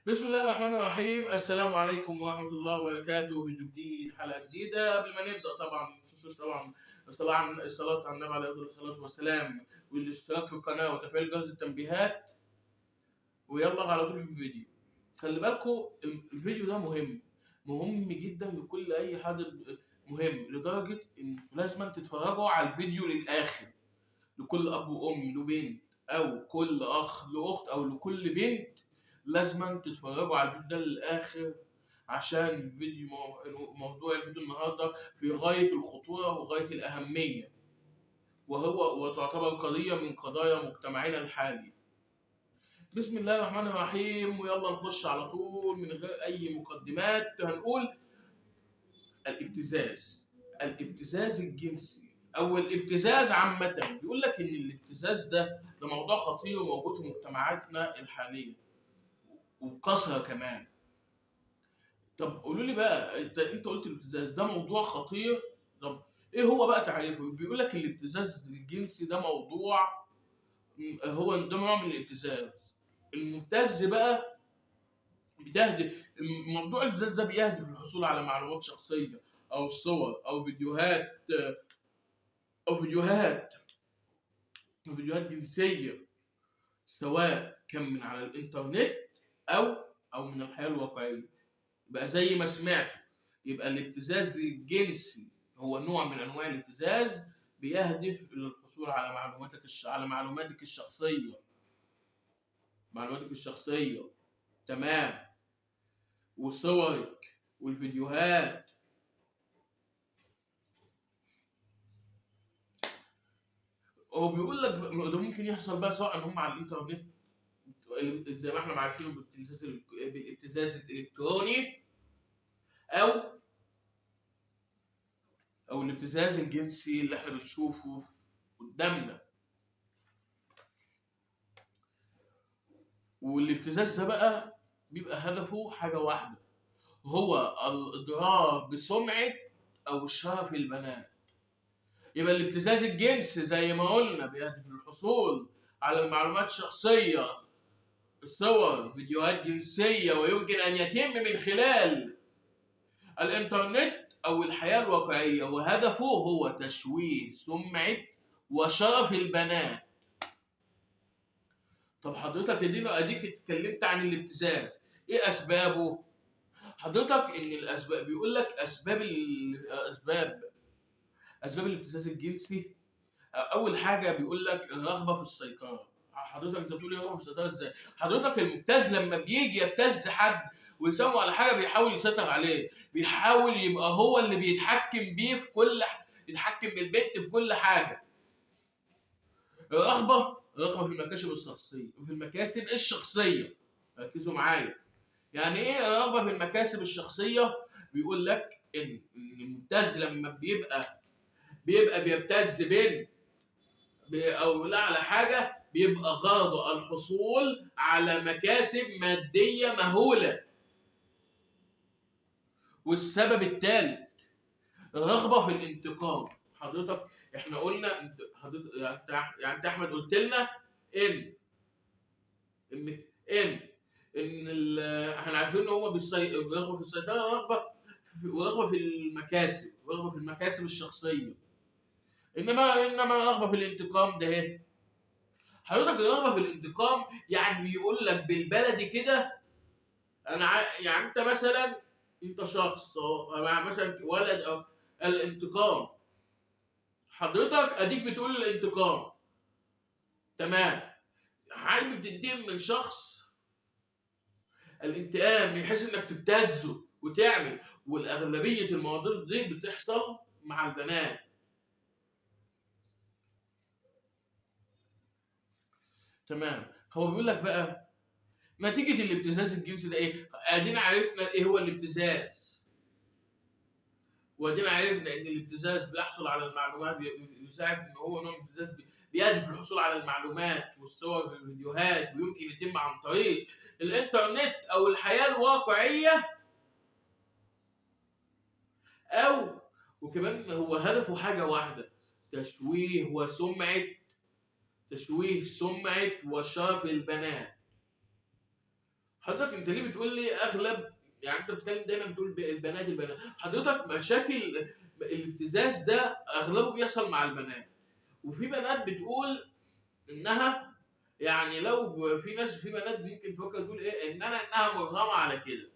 بسم الله الرحمن الرحيم. السلام عليكم ورحمة الله وبركاته. فيديو جديد، حلقة جديدة. قبل ما نبدأ طبعا الصلاة على النبي عليه الصلاة والسلام، والاشتراك في القناة وتفعيل جرس التنبيهات. ويلا على طول في الفيديو. خلي بالكم، الفيديو ده مهم جدا لكل أي حد. مهم لدرجة إن لازم تتفرجوا على الفيديو للآخر. لكل أب وأم له بنت، أو كل أخ لأخت، أو لكل بنت، لازم تتفرجوا على الفيديو ده للآخر. عشان الفيديو موضوع الفيديو النهارده في غاية الخطورة وغاية الأهمية، وتعتبر قضية من قضايا مجتمعنا الحالي. بسم الله الرحمن الرحيم، ويلا نخش على طول من غير أي مقدمات. هنقول الابتزاز الجنسي أو الابتزاز عامة. بيقول لك إن الابتزاز ده موضوع خطير وموجود في مجتمعاتنا الحالية وبكثرة كمان. طب قولوا لي بقى، انت قلت الابتزاز ده موضوع خطير. طب ايه هو بقى تعريفه؟ بيقول لك الابتزاز الجنسي ده ده نوع من الابتزاز. المبتز بقى بتهدف موضوع الابتزاز ده بيهدف للحصول على معلومات شخصيه، او صور، او فيديوهات جنسيه، سواء كان من على الانترنت او من الحياه الواقعيه. يبقى زي ما سمعت، يبقى الابتزاز الجنسي هو نوع من انواع الابتزاز بيهدف للحصول على معلوماتك الشخصيه. تمام. وصورك والفيديوهات. هو بيقول لك ده ممكن يحصل بقى سواء هم على الانترنت، زي ما احنا عارفينه بالابتزاز الالكتروني، او الابتزاز الجنسي اللي احنا بنشوفه قدامنا. والابتزاز ده بقى بيبقى هدفه حاجة واحدة، هو الإضرار بسمعة أو شرف البنات. يبقى الابتزاز الجنسي زي ما قلنا بيهدف للحصول على المعلومات الشخصية، صور، فيديوهات جنسية، ويمكن أن يتم من خلال الإنترنت أو الحياة الواقعية، وهدفه هو تشويه سمعة وشرف البنات. طب حضرتك اديك اتكلمت عن الابتزاز، ايه اسبابه؟ حضرتك ان الاسباب، بيقول لك اسباب الابتزاز الجنسي. اول حاجه بيقول لك الرغبه في السيطره. حضرتك انت بتقول ايه رغبه في السيطره ازاي؟ حضرتك المبتز لما بيجي يبتز حد ويسمو على حاجه بيحاول يسيطر عليه، بيحاول يبقى هو اللي بيتحكم بيه في يتحكم بالبنت في كل حاجه. الرغبه في المكاسب الشخصيه. ركزوا معايا. يعني ايه الرغبه في المكاسب الشخصيه؟ بيقول لك ان المبتز لما بيبقى بيبتز بين او لا على حاجه، بيبقى غرضه الحصول على مكاسب ماديه مهوله. والسبب الثالث الرغبه في الانتقام. حضرتك احنا قلنا حضرتك يعني انت احمد قلت لنا ان ان ان احنا عارفين ان هو بيرغب في السيطره، ورغبه في المكاسب، ورغبه في المكاسب الشخصيه. انما رغبه في الانتقام ده ايه؟ حضرتك الرغبه في الانتقام يعني بيقول لك بالبلدي كده، يعني انت مثلا، انت شخص مثلا ولد، او الانتقام. حضرتك اديك بتقول الانتقام، تمام. حابب تنتقم من شخص، الانتقام بحيث انك تبتزه وتعمل. والاغلبيه المواضيع دي بتحصل مع البنات. تمام. هو بيقول لك بقى نتيجه الابتزاز الجنسي ده ايه؟ ادينا عرفنا ايه هو الابتزاز، وادينا عرفنا ان الابتزاز بيحصل على المعلومات، بيساعد ان هو نوع من الابتزاز بيهدف للحصول على المعلومات والصور والفيديوهات، ويمكن يتم عن طريق الانترنت او الحياه الواقعيه، او وكمان هو هدفه حاجه واحده، تشويه سمعه وشرف البنات. حضرتك انت ليه بتقول لي اغلب، يعني انت بتتكلم دايما بتقول البنات. حضرتك مشاكل الابتزاز ده اغلبه بيحصل مع البنات، وفي بنات بتقول انها، يعني لو في ناس، في بنات ممكن تفكر تقول ايه انها مرغمه على كده.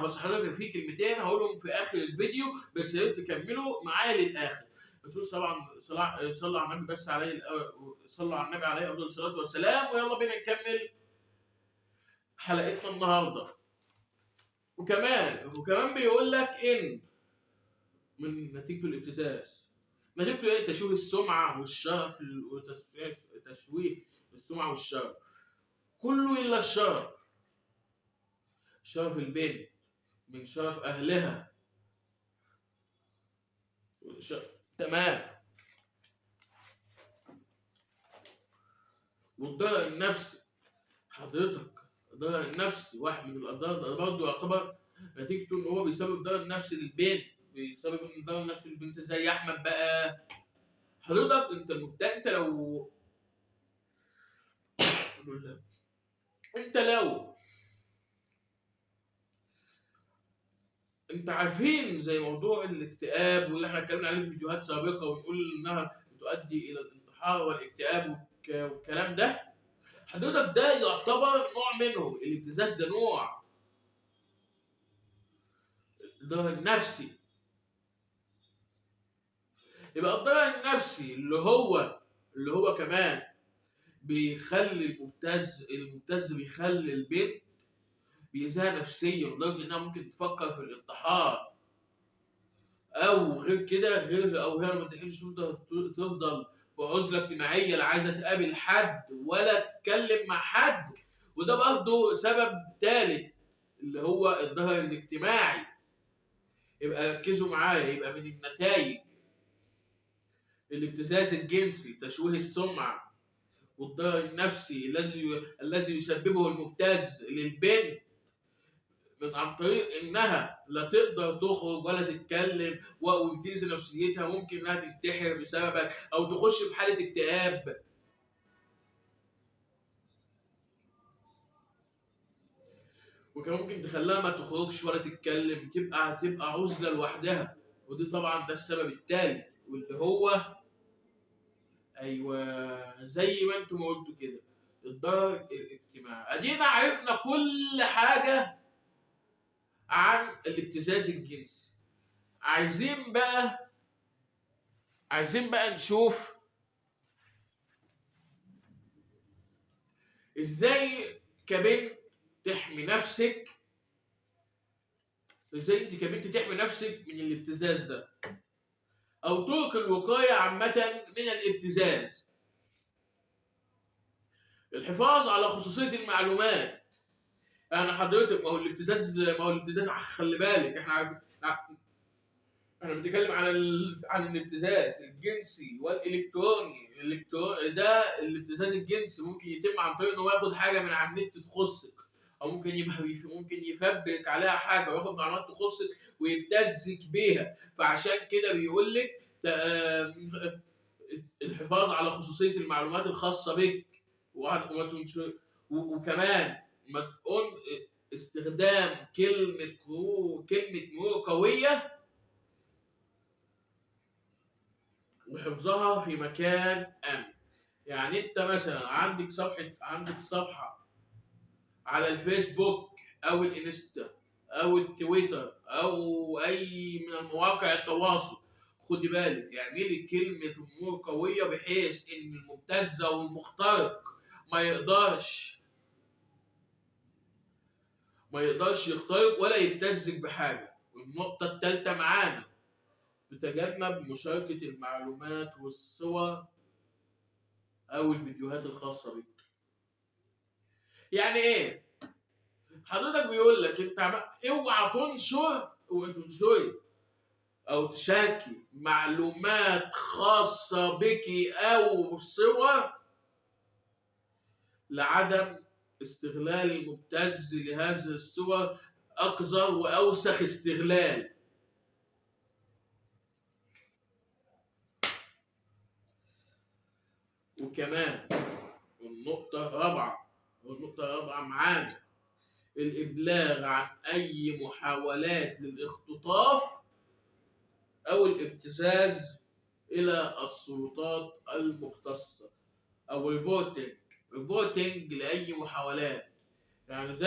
بس حضرتك في كلمتين هقولهم في اخر الفيديو، بس يا ريت تكملوا معايا للاخر. بتقول طبعا صلوا على النبي، بس عليه صلوا على النبي عليه افضل الصلاه والسلام، ويلا بينا نكمل حلقتنا النهارده. وكمان بيقول لك ان من نتيجه الابتزاز، نتيجته ايه؟ تشويه السمعه والشرف، وتشويه السمعه والشرف، كله الا الشرف. شرف البنت من شرف اهلها. ش... تمام. والضرر النفسي حضرتك، الضرر النفسي واحد من الاضرار ده برضه يعتبر نتيجته ان هو بيسبب ضرر نفسي للبنت. بيسبب ان ضرر نفسي للبنت زي احمد بقى. حضرتك انت لو انت عارفين زي موضوع الاكتئاب واللي احنا اتكلمنا عليه في فيديوهات سابقه، ونقول انها تؤدي الى الانتحار والاكتئاب والكلام ده. حضرتك ده يعتبر نوع منهم. الابتزاز ده نوع الضرر النفسي. يبقى الضرر النفسي اللي هو كمان بيخلي المبتز بيخلي البنت بيأذيها نفسيا لدرجه انها ممكن تفكر في الانتحار، او غير كده، او هي ما تحبش تفضل في عزله اجتماعيه، لا عايزه تقابل حد ولا تتكلم مع حد. وده برضه سبب ثالث اللي هو الضرر الاجتماعي. يبقى ركزوا معايا، يبقى من النتائج الابتزاز الجنسي، تشويه السمعه، والضرر النفسي الذي يسببه المبتز للبنت عن طريق انها لا تقدر تخرج ولا تتكلم، وبتأذي نفسيتها، ممكن انها تنتحر بسببك او تخش في حاله اكتئاب. وكان ممكن تخليها ما تخرجش ولا تتكلم، تبقى عزله لوحدها. ودي طبعا ده السبب الثالث، واللي هو ايوه زي ما انتم قلتوا كده، الضرر الاجتماعي. ادينا عرفنا كل حاجه عن الابتزاز الجنسي. عايزين بقى نشوف ازاي كبنت تحمي نفسك، ازاي انت كبنت تحمي نفسك من الابتزاز ده، او طرق الوقايه عامه من الابتزاز. الحفاظ على خصوصيه المعلومات. انا حضرتك، ما هو الابتزاز خلي بالك، احنا بنتكلم عن الابتزاز الجنسي والالكتروني. ده الابتزاز الجنسي ممكن يتم عن طريق انه ياخد حاجه من على النت تخصك، او ممكن يفبرك عليها حاجه وياخد معلومات تخصك ويبتزك بيها. فعشان كده بيقول لك الحفاظ على خصوصيه المعلومات الخاصه بك. وكمان ما تكون استخدام كلمه مرور قويه، وحفظها في مكان آمن. يعني انت مثلا عندك صفحه على الفيسبوك او الانستا او التويتر او اي من المواقع التواصل، خدي بالك اعملي كلمه مرور قويه بحيث ان المبتز او المخترق ما يقدرش يخترق ولا يبتزك بحاجه. والنقطه الثالثه معانا، تتجنب مشاركه المعلومات والصور او الفيديوهات الخاصه بك. يعني ايه؟ حضرتك بيقول لك انت اوعى تنشري او تشاركي معلومات خاصه بك او صور لعدم استغلال المبتز لهذه الصور اقذر واوسخ استغلال. وكمان والنقطه الرابعه معانا، الإبلاغ عن أي محاولات للاختطاف أو الابتزاز إلى السلطات المختصة، أو ريبورتنج لأي محاولات. يعني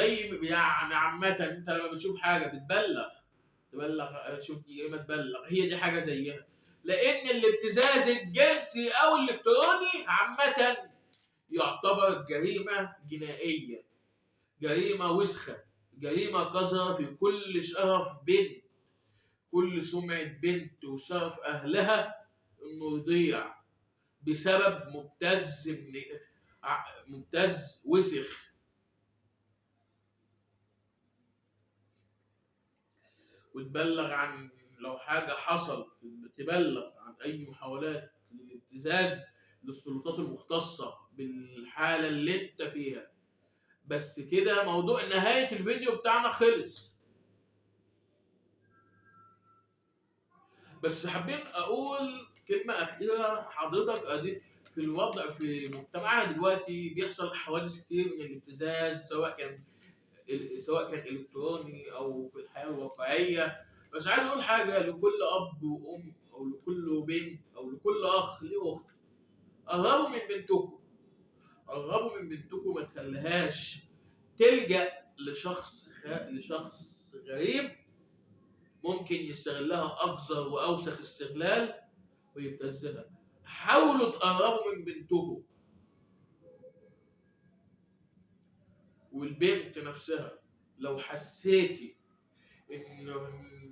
يعني عامة أنت لما بتشوف حاجة تبلغ، تشوف كلمة تبلغ، هي دي حاجة زيها. لأن الابتزاز الجنسي أو الإلكتروني عامة يعتبر جريمة جنائية، جريمة وسخة، جريمة قذرة في كل شرف بنت، كل سمعة بنت وشرف أهلها إنه يضيع بسبب مبتز وسخ. وتبلغ عن لو حاجة حصل، تبلغ عن أي محاولات للابتزاز للسلطات المختصة بالحالة اللي أنت فيها. بس كده موضوع نهاية الفيديو بتاعنا خلص. بس حابين أقول كلمة أخيرة. حضرتك أدي في الوضع في مجتمعنا دلوقتي بيحصل حوادث كتير من الابتزاز، سواء كان إلكتروني أو في الحياة الواقعية. بس عايز أقول حاجة لكل أب وأم أو لكل بنت أو لكل أخ ليه أخت: قربوا من بنتكم، قربوا من بنتكم، ما تخليهاش تلجأ لشخص غريب ممكن يستغلها أقذر وأوسخ استغلال ويبتزها. حاولوا تقربوا من بنتكم. والبنت نفسها لو حسيتي إن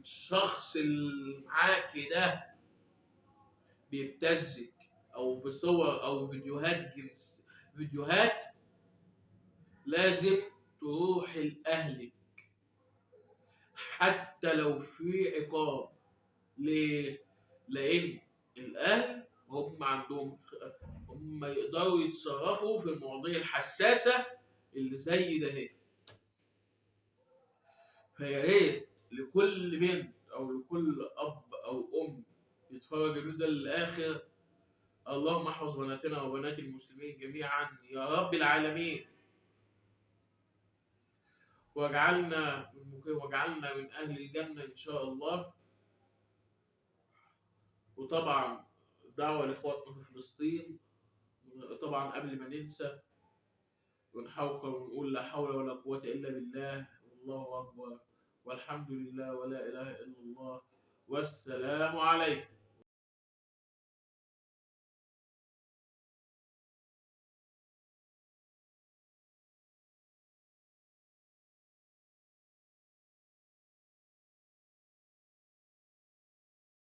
الشخص اللي معاكي ده بيبتزك أو بصور أو فيديوهات، لازم تروح لأهلك حتى لو في عقاب. ليه؟ لأن الأهل هم يقدروا يتصرفوا في المواضيع الحساسة اللي زي ده هيك. فيا ريت لكل بنت أو لكل أب أو أم يتفرج الفيديو ده للآخر. اللهم احفظ بناتنا وبنات المسلمين جميعا يا رب العالمين، واجعلنا من أهل الجنة إن شاء الله. وطبعا دعوة لإخواتنا في فلسطين. طبعا قبل ما ننسى ونحاول ونقول لا حول ولا قوة إلا بالله، والله أكبر، والحمد لله، ولا إله إلا الله، والسلام عليكم.